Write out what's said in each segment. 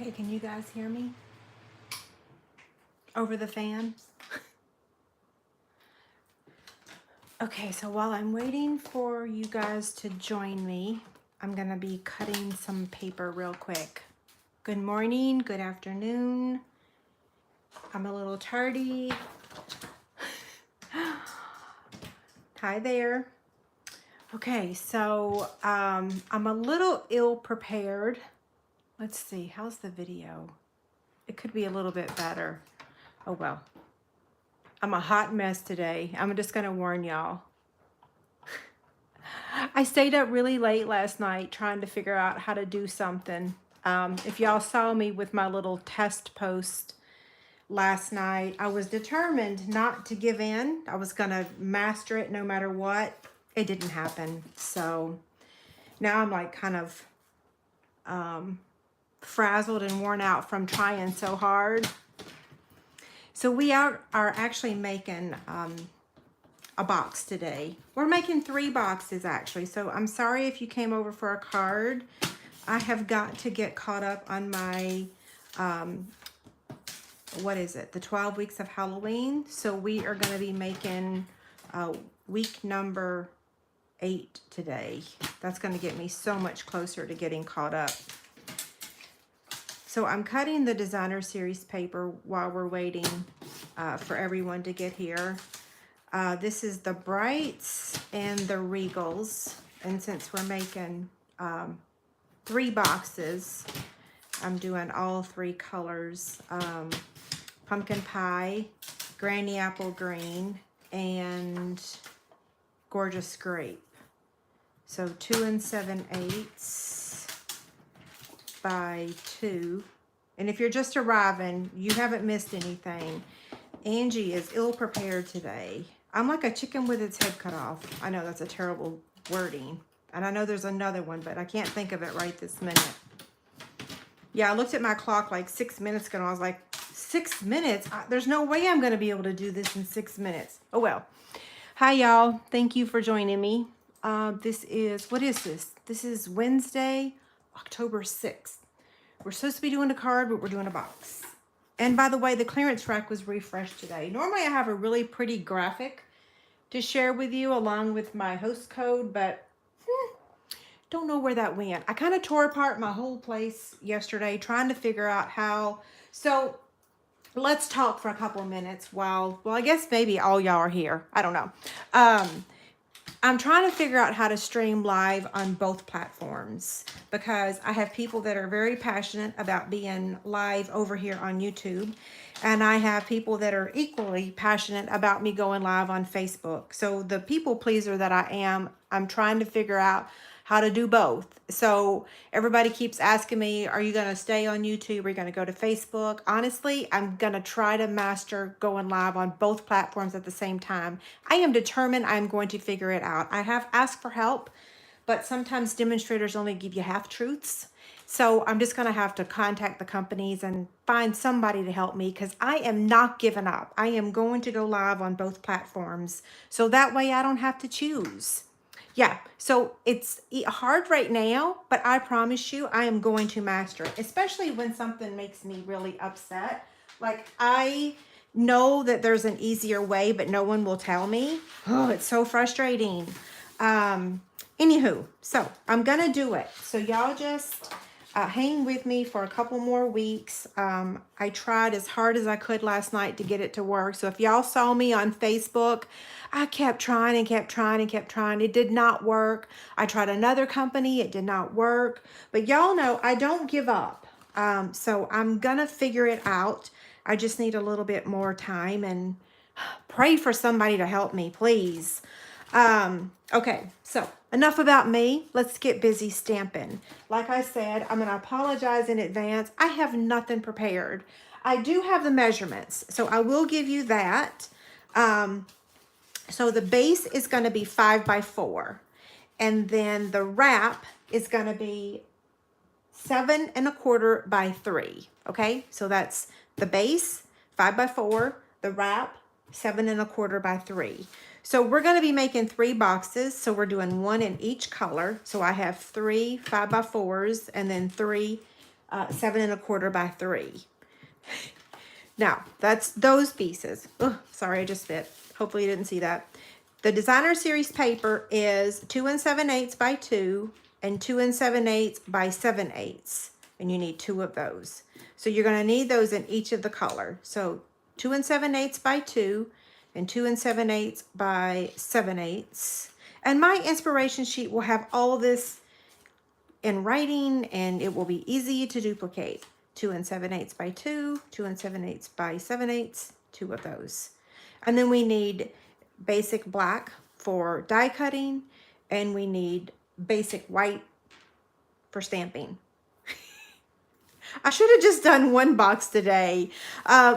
Okay, can you guys hear me? Over the fan? Okay, so while I'm waiting for you guys to join me, I'm gonna be cutting some paper real quick. Good morning, good afternoon. I'm a little tardy. Hi there. Okay, so I'm a little ill prepared. Let's see, how's the video? It could be a little bit better. Oh well. I'm a hot mess today. I'm just gonna warn y'all. I stayed up really late last night trying to figure out how to do something. If y'all saw me with my little test post last night, I was determined not to give in. I was gonna master it no matter what. It didn't happen. So now I'm like kind of frazzled and worn out from trying so hard. So we are actually making a box today. We're making 3 boxes actually. So I'm sorry if you came over for a card. I have got to get caught up on my, what is it? The 12 weeks of Halloween. So we are going to be making week number 8 today. That's going to get me so much closer to getting caught up. So I'm cutting the designer series paper while we're waiting for everyone to get here. This is the Brights and the Regals. And since we're making 3 boxes, I'm doing all 3 colors. Pumpkin Pie, Granny Apple Green, and Gorgeous Grape. So 2 7/8 by 2. And if you're just arriving, you haven't missed anything. Angie is ill prepared today. I'm like a chicken with its head cut off. I know that's a terrible wording. And I know there's another one, but I can't think of it right this minute. Yeah, I looked at my clock like 6 minutes ago and I was like, 6 minutes? There's no way I'm going to be able to do this in 6 minutes. Oh, well. Hi, y'all. Thank you for joining me. What is this? This is Wednesday, October 6th. We're supposed to be doing a card, but we're doing a box. And by the way, the clearance rack was refreshed today. Normally I have a really pretty graphic to share with you along with my host code, but don't know where that went. I kind of tore apart my whole place yesterday trying to figure out how. So let's talk for a couple of minutes while, well, I guess maybe all y'all are here. I don't know. I'm trying to figure out how to stream live on both platforms because I have people that are very passionate about being live over here on YouTube. And I have people that are equally passionate about me going live on Facebook. So the people pleaser that I am, I'm trying to figure out how to do both. So everybody keeps asking me, are you going to stay on YouTube? Are you going to go to Facebook? Honestly, I'm going to try to master going live on both platforms at the same time. I am determined I'm going to figure it out. I have asked for help, but sometimes demonstrators only give you half truths. So I'm just going to have to contact the companies and find somebody to help me because I am not giving up. I am going to go live on both platforms. So that way I don't have to choose. Yeah, so it's hard right now, but I promise you I am going to master it, especially when something makes me really upset. Like I know that there's an easier way, but no one will tell me. Oh, it's so frustrating. Anywho, so I'm going to do it. So y'all just hang with me for a couple more weeks. I tried as hard as I could last night to get it to work. So if y'all saw me on Facebook, I kept trying and kept trying and kept trying. It did not work. I tried another company. It did not work. But y'all know I don't give up. So I'm going to figure it out. I just need a little bit more time and pray for somebody to help me, please. Okay, so enough about me. Let's get busy stamping. Like I said, I'm going to apologize in advance. I have nothing prepared. I do have the measurements, so I will give you that. So the base is going to be 5 by 4, and then the wrap is going to be 7 1/4 by 3. Okay, so that's the base 5 by 4, the wrap 7 1/4 by 3. So we're going to be making 3 boxes. So we're doing 1 in each color. So I have 3 5 by 4s and then 3 7 1/4 by 3. Now, that's those pieces. Ugh, sorry, I just spit. Hopefully you didn't see that. The designer series paper is 2 7/8 by 2 and 2 7/8 by 7/8. And you need 2 of those. So you're going to need those in each of the color. So 2 7/8 by 2 and 2 7/8 by 7/8. And my inspiration sheet will have all of this in writing, and it will be easy to duplicate. 2 7/8 by 2, 2 7/8 by 7/8, 2 of those. And then we need basic black for die cutting, and we need basic white for stamping. I should have just done one box today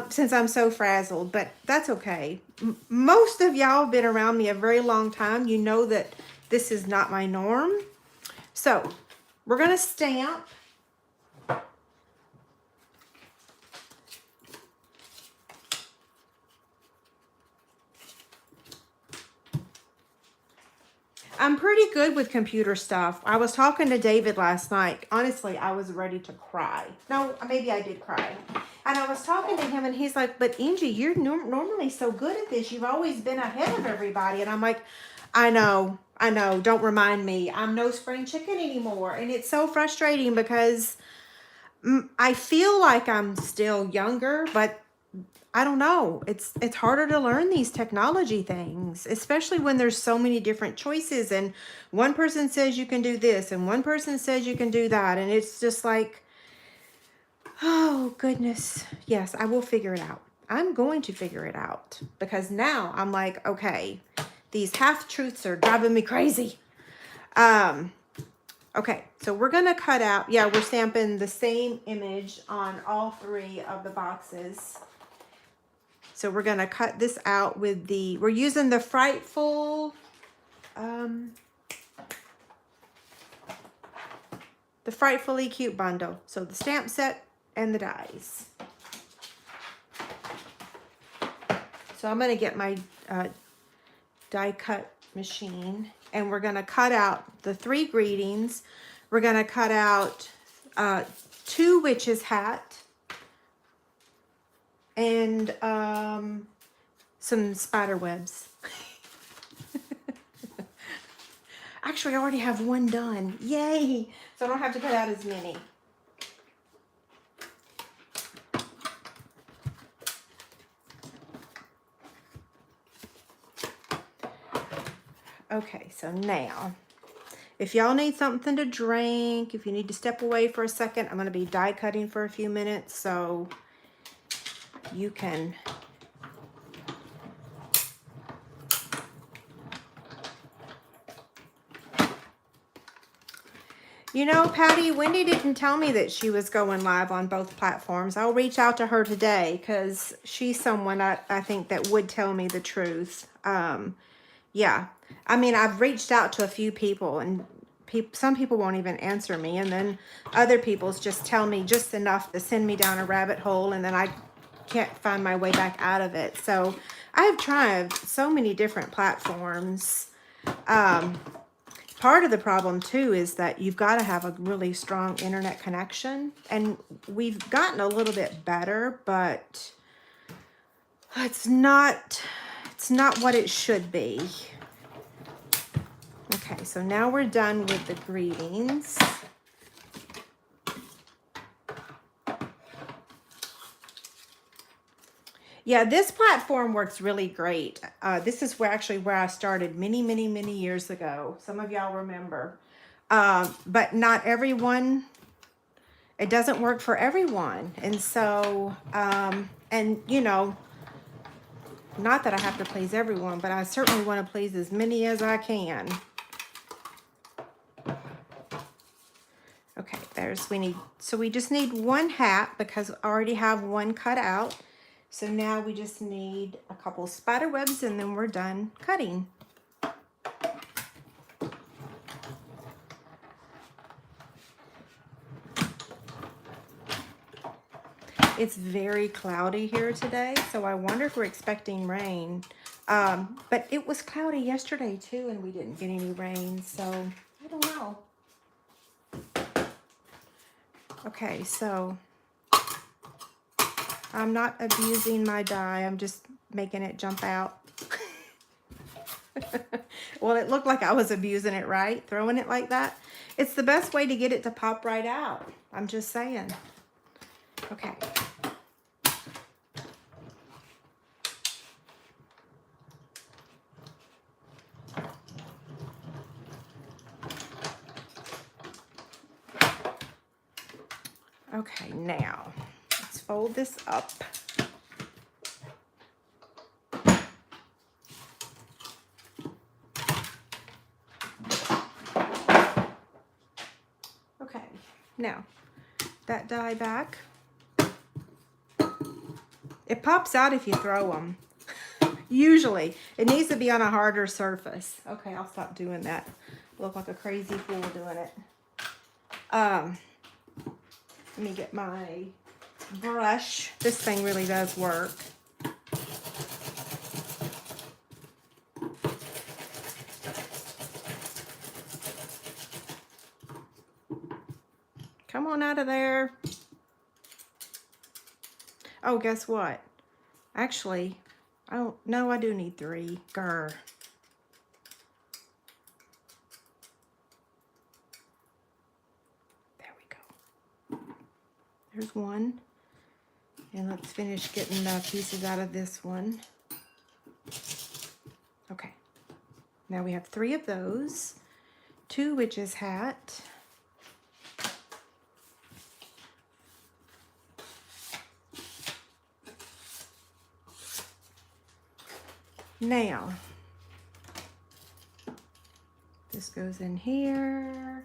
since I'm so frazzled, but that's okay. Most of y'all have been around me a very long time. You know that this is not my norm. So we're going to stamp. I'm pretty good with computer stuff. I was talking to David last night. Honestly, I was ready to cry. No, maybe I did cry. And I was talking to him, and he's like, but Angie, you're normally so good at this. You've always been ahead of everybody. And I'm like, I know. Don't remind me. I'm no spring chicken anymore. And it's so frustrating because I feel like I'm still younger, but I don't know. It's harder to learn these technology things, especially when there's so many different choices and one person says you can do this and one person says you can do that. And it's just like, oh goodness. Yes, I will figure it out. I'm going to figure it out because now I'm like, okay, these half truths are driving me crazy. Okay, so we're going to cut out. Yeah, we're stamping the same image on all 3 of the boxes. So we're going to cut this out with we're using the Frightfully Cute bundle. So the stamp set and the dies. So I'm going to get my die cut machine, and we're going to cut out the 3 greetings. We're going to cut out 2 witches' hat. And some spider webs. Actually, I already have 1 done. Yay! So I don't have to cut out as many. Okay, so now, if y'all need something to drink, if you need to step away for a second, I'm going to be die cutting for a few minutes, so you can you know, Patty, Wendy didn't tell me that she was going live on both platforms. I'll reach out to her today because she's someone I think that would tell me the truth. Yeah, I mean, I've reached out to a few people, and some people won't even answer me, and then other people's just tell me just enough to send me down a rabbit hole, and then I can't find my way back out of it. So I've tried so many different platforms. Part of the problem too is that you've got to have a really strong internet connection, and we've gotten a little bit better, but it's not what it should be. Okay, so now we're done with the greetings. Yeah, this platform works really great. This is where I started many years ago. Some of y'all remember. But not everyone, it doesn't work for everyone. And so, and you know, not that I have to please everyone, but I certainly want to please as many as I can. Okay, we just need 1 hat because I already have 1 cut out. So now we just need a couple spider webs, and then we're done cutting. It's very cloudy here today, so I wonder if we're expecting rain. But it was cloudy yesterday too, and we didn't get any rain, so I don't know. Okay, so I'm not abusing my die. I'm just making it jump out. Well, it looked like I was abusing it, right? Throwing it like that. It's the best way to get it to pop right out. I'm just saying. Okay. Okay, now let's fold this up. Okay, now that die back. It pops out if you throw them. Usually, it needs to be on a harder surface. Okay, I'll stop doing that. Look like a crazy fool doing it. Let me get my brush. This thing really does work. Come on out of there. Oh, guess what? Actually, I do need 3. Grr. There we go. There's 1. And let's finish getting the pieces out of this one. Okay. Now we have 3 of those. 2 witch's hat. Now, this goes in here.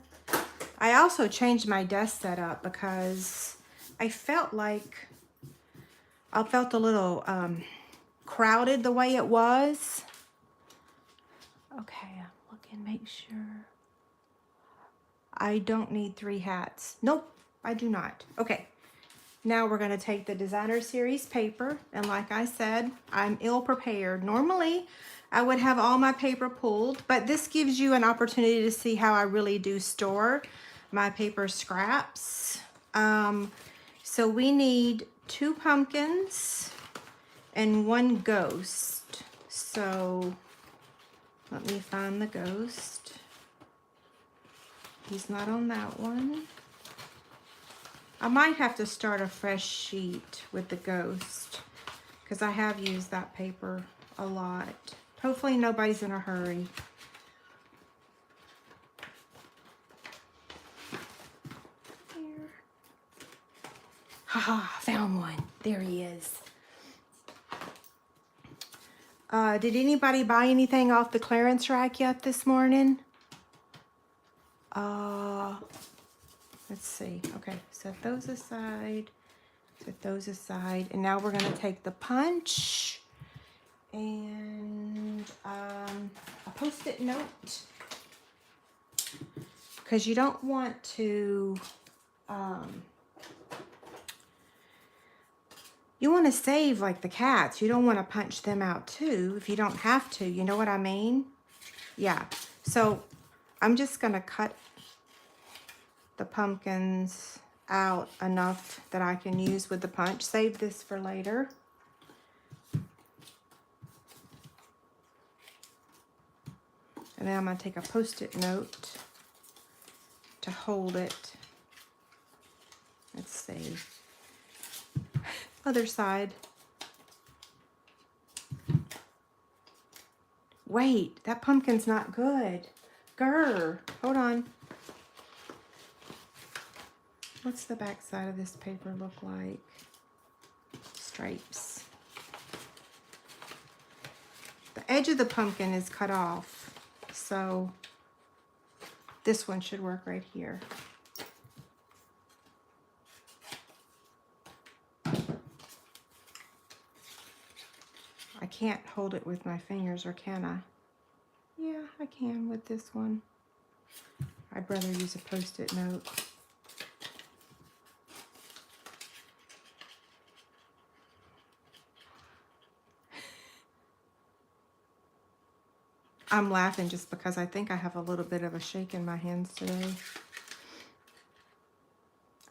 I also changed my desk setup because I felt like I felt a little crowded the way it was. Okay, I'm looking, make sure. I don't need 3 hats. Nope, I do not. Okay. Now we're going to take the designer series paper, and like I said, I'm ill prepared. Normally, I would have all my paper pulled, but this gives you an opportunity to see how I really do store my paper scraps. So we need 2 pumpkins and 1 ghost. So let me find the ghost. He's not on that one. I might have to start a fresh sheet with the ghost because I have used that paper a lot. Hopefully nobody's in a hurry. Here. Haha, found one. There he is. Did anybody buy anything off the clearance rack yet this morning? Let's see. Okay, set those aside. Set those aside. And now we're going to take the punch and a Post-it note. Because you don't want to... you want to save like the cats. You don't want to punch them out too if you don't have to. You know what I mean? Yeah. So I'm just going to cut the pumpkins out enough that I can use with the punch. Save this for later. And then I'm going to take a Post-it note to hold it. Let's see. Other side. Wait, that pumpkin's not good. Grr. Hold on. What's the back side of this paper look like? Stripes. The edge of the pumpkin is cut off, so this one should work right here. I can't hold it with my fingers, or can I? Yeah, I can with this one. I'd rather use a Post-it note. I'm laughing just because I think I have a little bit of a shake in my hands today.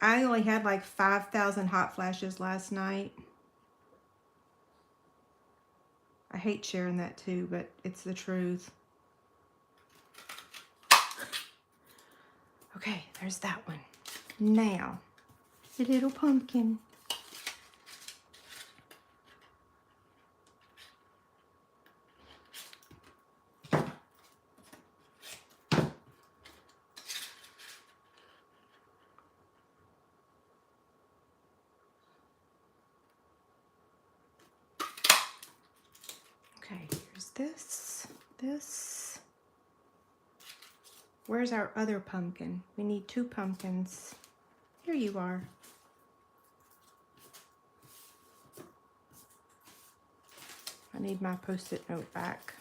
I only had like 5,000 hot flashes last night. I hate sharing that too, but it's the truth. Okay, there's that one. Now, the little pumpkin. Okay, here's this. Where's our other pumpkin? We need 2 pumpkins. Here you are. I need my Post-it note back.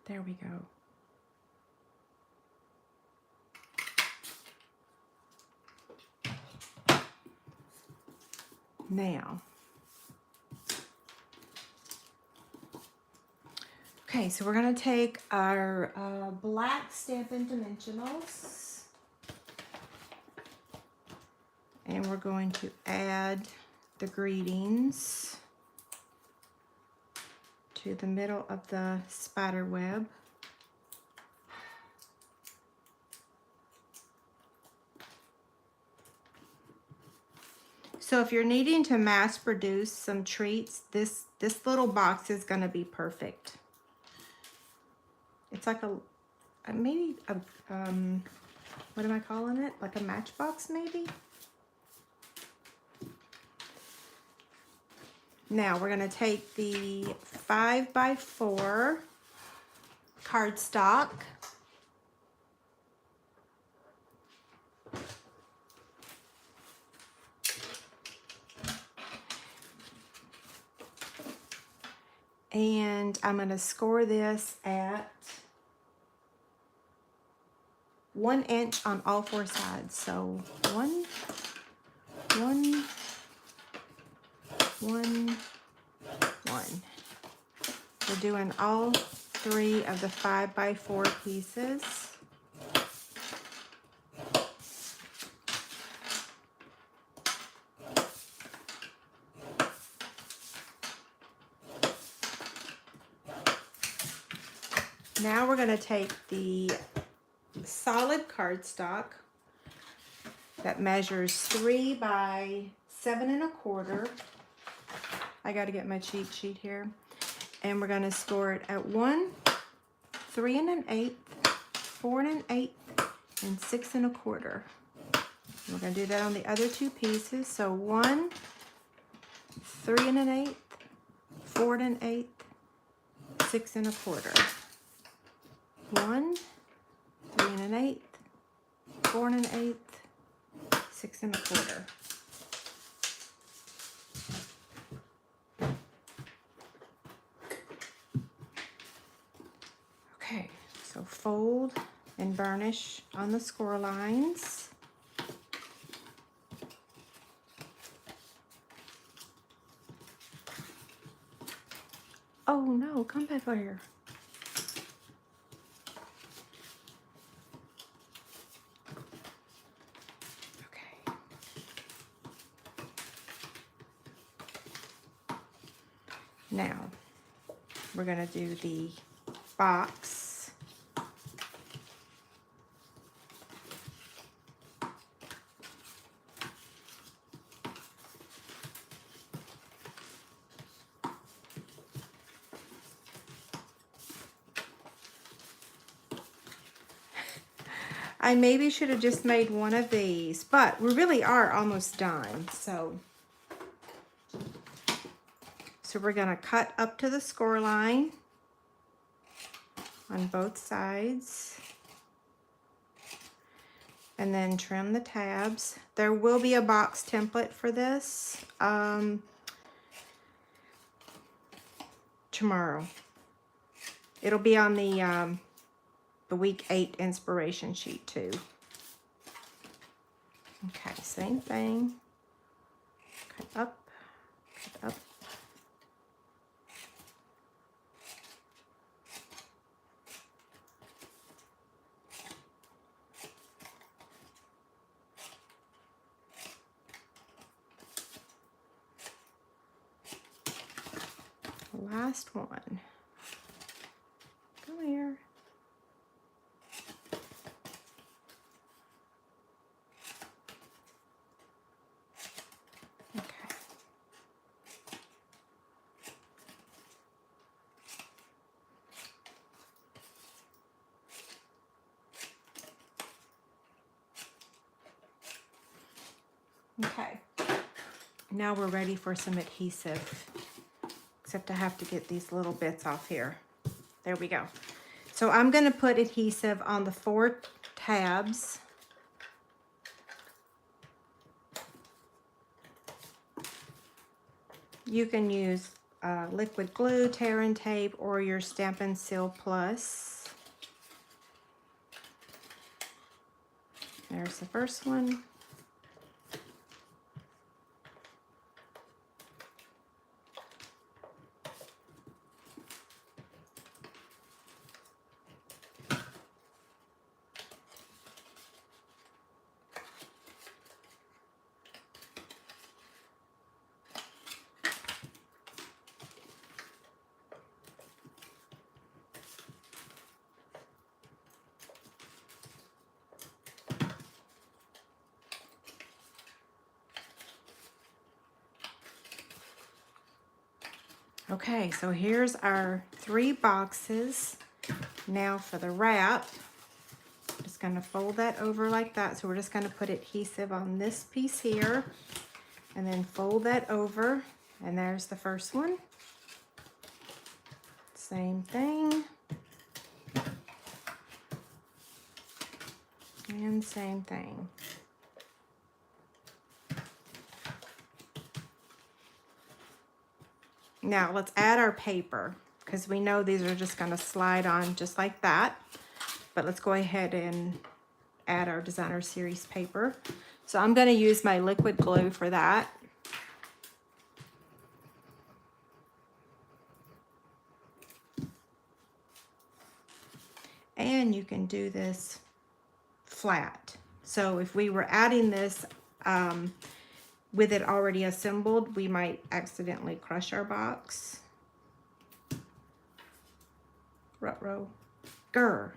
There we go. Now, okay, so we're going to take our black Stampin' Dimensionals and we're going to add the greetings to the middle of the spider web. So if you're needing to mass produce some treats, this little box is going to be perfect. It's like maybe a, what am I calling it? Like a matchbox maybe? Now we're going to take the 5x4 cardstock. And I'm going to score this at 1 inch on all 4 sides. So 1, 1, 1, 1. We're doing all 3 of the 5x4 pieces. Now we're going to take the solid cardstock that measures 3 by 7 1/4. I got to get my cheat sheet here. And we're going to score it at 1, 3 1/8, 4 1/8, and 6 1/4. We're going to do that on the other 2 pieces. So 1, 3 1/8, 4 1/8, 6 1/4. 1, 3 1/8, 4 1/8, 6 1/4. Okay, so fold and burnish on the score lines. Oh no, come back over here. Now, we're going to do the box. I maybe should have just made one of these, but we really are almost done, so we're going to cut up to the score line on both sides and then trim the tabs. There will be a box template for this tomorrow. It'll be on the week 8 inspiration sheet too. Okay, same thing. Cut up, cut up. Last one. Come here. Okay. Okay. Now we're ready for some adhesive. Except I have to get these little bits off here. There we go. So I'm going to put adhesive on the 4 tabs. You can use liquid glue, tear and tape, or your Stampin' Seal Plus. There's the first one. Okay, so here's our 3 boxes. Now for the wrap, I'm just going to fold that over like that. So we're just going to put adhesive on this piece here and then fold that over. And there's the first one. Same thing. And same thing. Now let's add our paper because we know these are just going to slide on just like that. But let's go ahead and add our designer series paper. So I'm going to use my liquid glue for that. And you can do this flat. So if we were adding this with it already assembled, we might accidentally crush our box. Ruh-roh. Grr.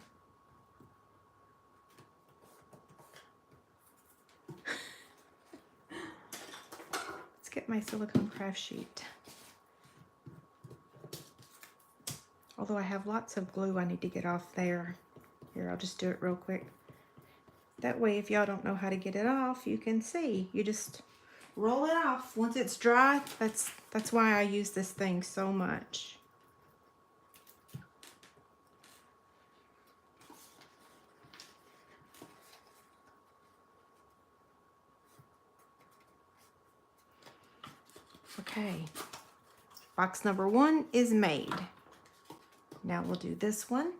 Let's get my silicone craft sheet. Although I have lots of glue I need to get off there. Here, I'll just do it real quick. That way, if y'all don't know how to get it off, you can see. You just roll it off. Once it's dry, that's why I use this thing so much. Okay, box number 1 is made. Now we'll do this one.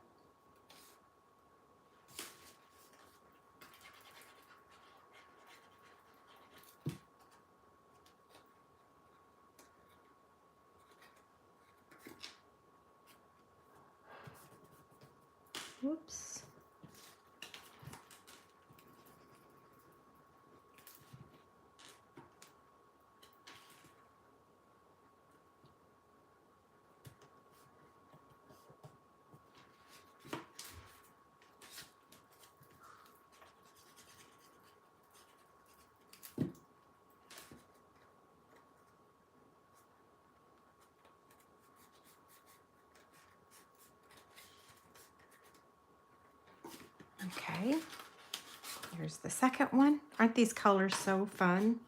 Whoops. Okay, here's the second one. Aren't these colors so fun?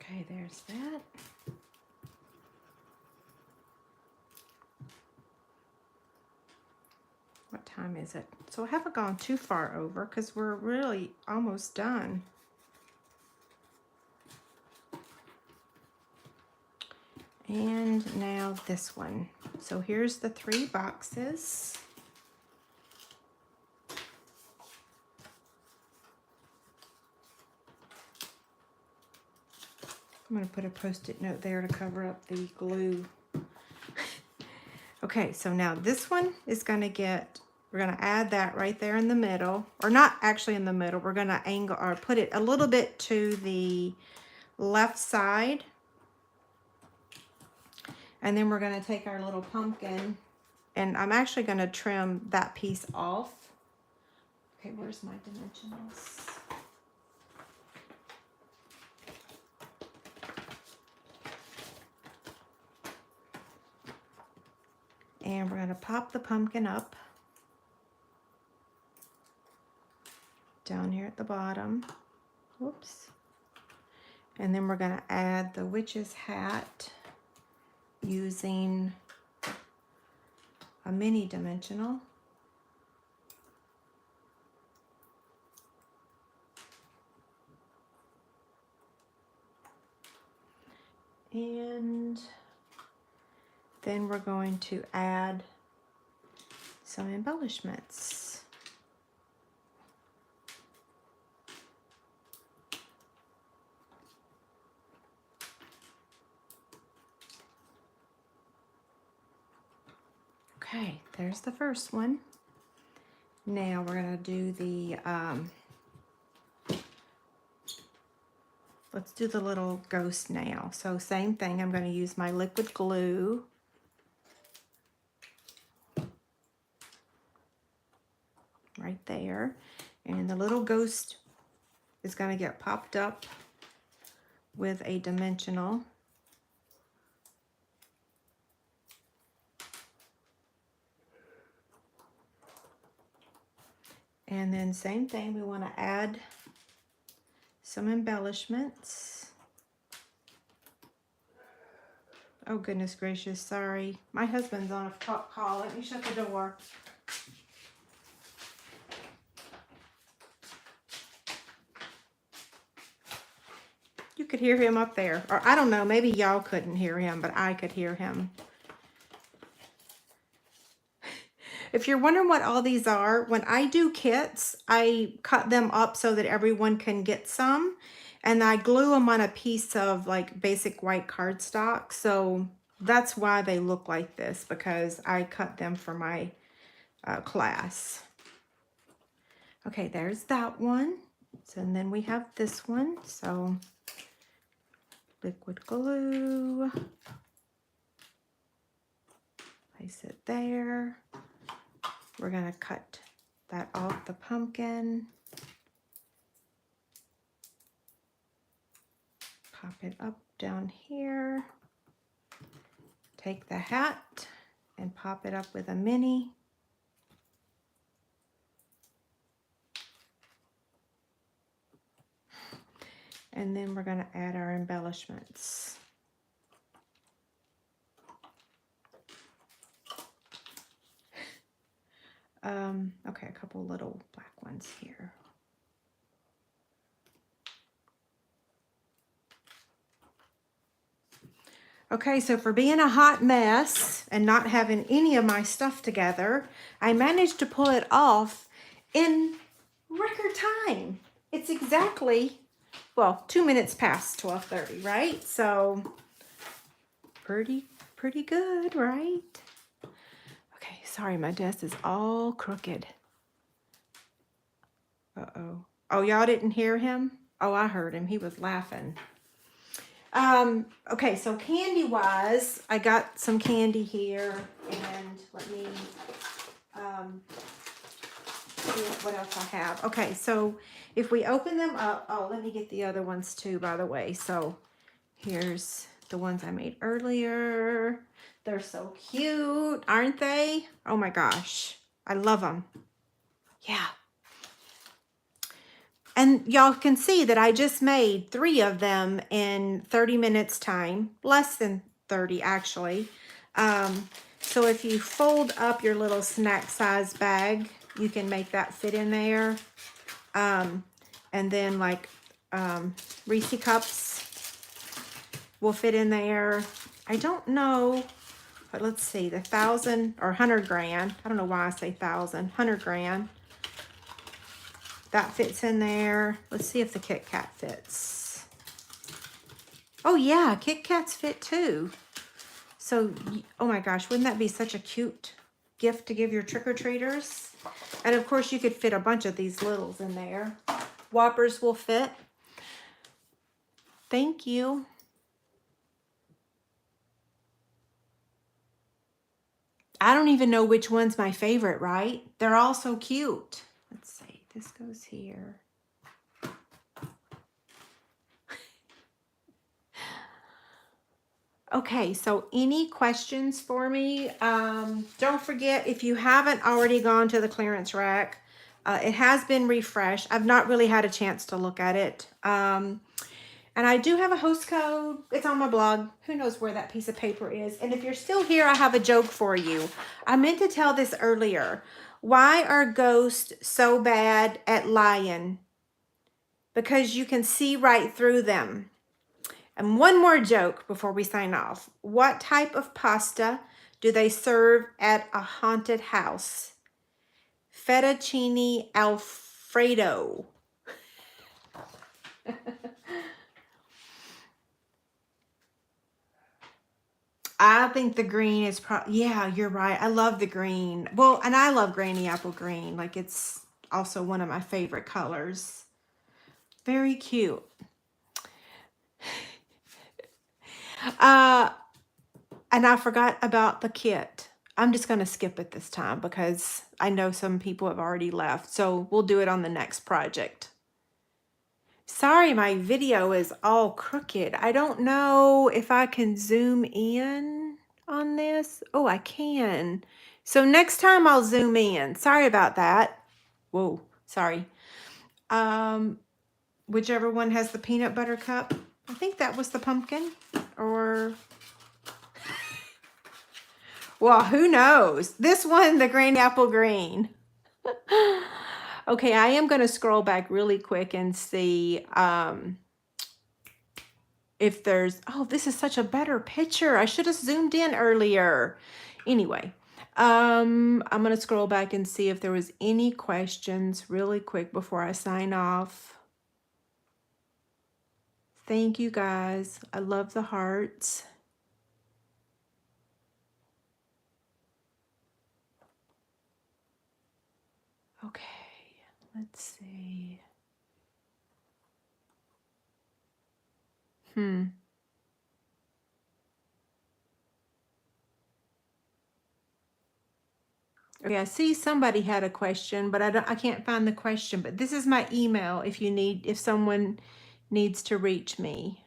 Okay, there's that. What time is it? So I haven't gone too far over because we're really almost done. And now this one. So here's the 3 boxes. I'm going to put a Post-it note there to cover up the glue. Okay, so now this one is going to get, we're going to add that right there in the middle, or not actually in the middle. We're going to angle or put it a little bit to the left side. And then we're going to take our little pumpkin, and I'm actually going to trim that piece off. Okay, where's my dimensionals? And we're going to pop the pumpkin up down here at the bottom. Whoops. And then we're going to add the witch's hat using a mini dimensional. And then we're going to add some embellishments. Okay, there's the first one. Now we're going to do the, let's do the little ghost now. So same thing, I'm going to use my liquid glue. Right there. And the little ghost is going to get popped up with a dimensional. And then same thing, we want to add some embellishments. Oh goodness gracious, sorry. My husband's on a call. Let me shut the door. You could hear him up there. Or I don't know, maybe y'all couldn't hear him, but I could hear him. If you're wondering what all these are, when I do kits, I cut them up so that everyone can get some. And I glue them on a piece of like basic white cardstock. So that's why they look like this, because I cut them for my class. Okay, there's that one. So, and then we have this one. So liquid glue. Place it there. We're going to cut that off the pumpkin. Pop it up down here. Take the hat and pop it up with a mini. And then we're going to add our embellishments. Okay, a couple little black ones here. Okay, so for being a hot mess and not having any of my stuff together, I managed to pull it off in record time. It's exactly, well, 2 minutes past 12:30, right? So pretty good, right? Okay, sorry, my desk is all crooked. Uh-oh. Oh, y'all didn't hear him? Oh, I heard him. He was laughing. Okay, so candy-wise, I got some candy here, and let me see what else I have. Okay, so if we open them up, oh, let me get the other ones too, by the way. So here's the ones I made earlier. They're so cute, aren't they? Oh my gosh, I love them. Yeah. And y'all can see that I just made 3 of them in 30 minutes time, less than 30 actually. So if you fold up your little snack size bag, you can make that fit in there. And then like Reese cups will fit in there. I don't know. let's see, the 1,000 or 100 grand. I don't know why I say 1,000, 100 grand. That fits in there. Let's see if the Kit Kat fits. Oh yeah, Kit Kats fit too. So, oh my gosh, wouldn't that be such a cute gift to give your trick-or-treaters? And of course you could fit a bunch of these littles in there. Whoppers will fit. Thank you. I don't even know which one's my favorite, right? They're all so cute. Let's see, this goes here. Okay, so any questions for me? Don't forget, if you haven't already gone to the clearance rack, it has been refreshed. I've not really had a chance to look at it. And I do have a host code. It's on my blog. Who knows where that piece of paper is? And if you're still here, I have a joke for you. I meant to tell this earlier. Why are ghosts so bad at lying? Because you can see right through them. And one more joke before we sign off. What type of pasta do they serve at a haunted house? Fettuccine Alfredo. I think the green is yeah, you're right. I love the green. Well, and I love granny apple green. Like, it's also one of my favorite colors. Very cute. And I forgot about the kit. I'm just going to skip it this time because I know some people have already left. So we'll do it on the next project. Sorry, my video is all crooked. I don't know if I can zoom in on this. Oh, I can. So next time I'll zoom in. Sorry about that. Whoa, sorry. Whichever one has the peanut butter cup. I think that was the pumpkin, or... Well, who knows? This one, the granny apple green. Okay, I am going to scroll back really quick and see if there's... Oh, this is such a better picture. I should have zoomed in earlier. Anyway, I'm going to scroll back and see if there was any questions really quick before I sign off. Thank you, guys. I love the hearts. Okay, let's see. Okay, I see somebody had a question, but I can't find the question. But this is my email if someone needs to reach me.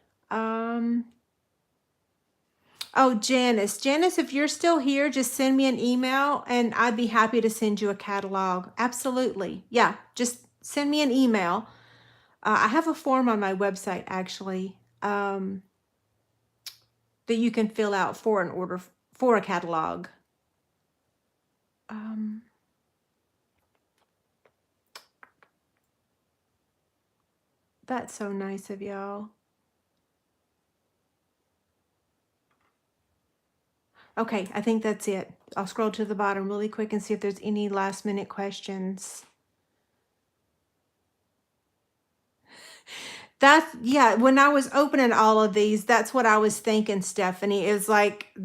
Oh, Janice, if you're still here, just send me an email and I'd be happy to send you a catalog. Absolutely. Yeah, just send me an email. I have a form on my website, actually, that you can fill out for an order for a catalog. That's so nice of y'all. Okay, I think that's it. I'll scroll to the bottom really quick and see if there's any last minute questions. Yeah, when I was opening all of these, that's what I was thinking, Stephanie. It was like,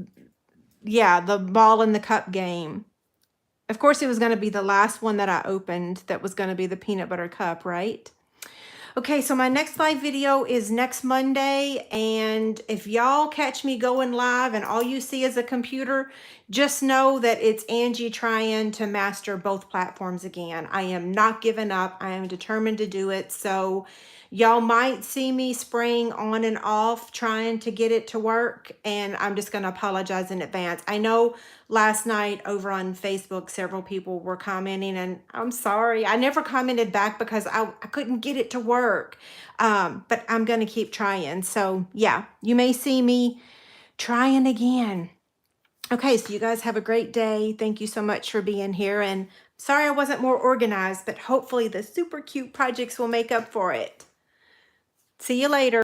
yeah, the ball in the cup game. Of course, it was going to be the last one that I opened that was going to be the peanut butter cup, right? Okay, so my next live video is next Monday, and if y'all catch me going live and all you see is a computer, just know that it's Angie trying to master both platforms again. I am not giving up. I am determined to do it. So y'all might see me spraying on and off trying to get it to work, and I'm just going to apologize in advance. I know last night over on Facebook, several people were commenting, and I'm sorry. I never commented back because I couldn't get it to work. But I'm going to keep trying. So yeah, you may see me trying again. Okay, so you guys have a great day. Thank you so much for being here. And sorry I wasn't more organized, but hopefully the super cute projects will make up for it. See you later.